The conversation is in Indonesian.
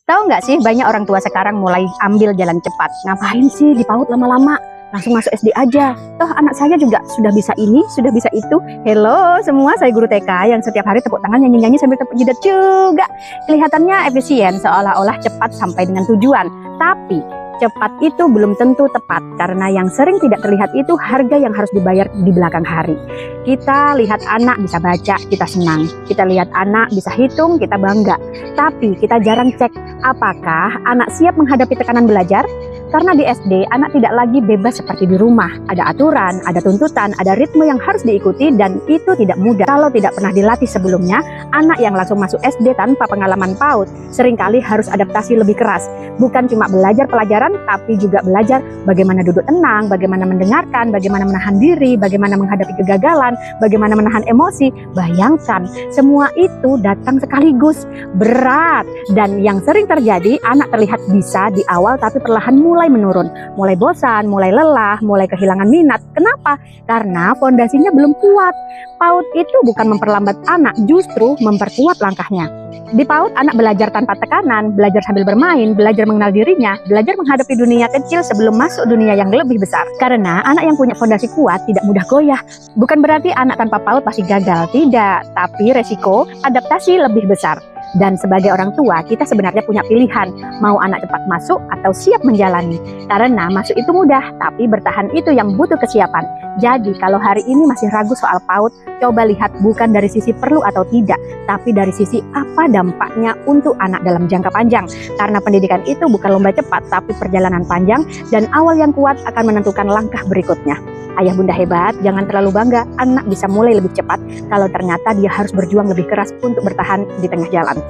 Tahu nggak sih, banyak orang tua sekarang mulai ambil jalan cepat. Ngapain sih di PAUD lama-lama? Langsung masuk SD aja. Toh anak saya juga sudah bisa ini, sudah bisa itu. Hello semua, saya guru TK yang setiap hari tepuk tangan nyanyi-nyanyi sambil tepuk jidat juga. Kelihatannya efisien, seolah-olah cepat sampai dengan tujuan. Tapi cepat itu belum tentu tepat, karena yang sering tidak terlihat itu harga yang harus dibayar di belakang hari. Kita lihat anak bisa baca, kita senang. Kita lihat anak bisa hitung, kita bangga. Tapi kita jarang cek apakah anak siap menghadapi tekanan belajar. Karena di SD, anak tidak lagi bebas seperti di rumah. Ada aturan, ada tuntutan, ada ritme yang harus diikuti, dan itu tidak mudah. Kalau tidak pernah dilatih sebelumnya, anak yang langsung masuk SD tanpa pengalaman PAUD seringkali harus adaptasi lebih keras. Bukan cuma belajar pelajaran, tapi juga belajar bagaimana duduk tenang, bagaimana mendengarkan, bagaimana menahan diri, bagaimana menghadapi kegagalan, bagaimana menahan emosi. Bayangkan, semua itu datang sekaligus, berat. Dan yang sering terjadi, anak terlihat bisa di awal tapi perlahan mulai menurun, mulai bosan, mulai lelah, mulai kehilangan minat. Kenapa? Karena fondasinya belum kuat. PAUD itu bukan memperlambat anak, justru memperkuat langkahnya. Di PAUD, anak belajar tanpa tekanan, belajar sambil bermain, belajar mengenal dirinya, belajar menghadapi dunia kecil sebelum masuk dunia yang lebih besar. Karena anak yang punya fondasi kuat tidak mudah goyah. Bukan berarti anak tanpa PAUD pasti gagal, tidak. Tapi resiko adaptasi lebih besar. Dan sebagai orang tua, kita sebenarnya punya pilihan, mau anak cepat masuk atau siap menjalani. Karena masuk itu mudah, tapi bertahan itu yang butuh kesiapan. Jadi kalau hari ini masih ragu soal PAUD, coba lihat bukan dari sisi perlu atau tidak, tapi dari sisi apa dampaknya untuk anak dalam jangka panjang. Karena pendidikan itu bukan lomba cepat, tapi perjalanan panjang, dan awal yang kuat akan menentukan langkah berikutnya. Ayah bunda hebat, jangan terlalu bangga, anak bisa mulai lebih cepat kalau ternyata dia harus berjuang lebih keras untuk bertahan di tengah jalan.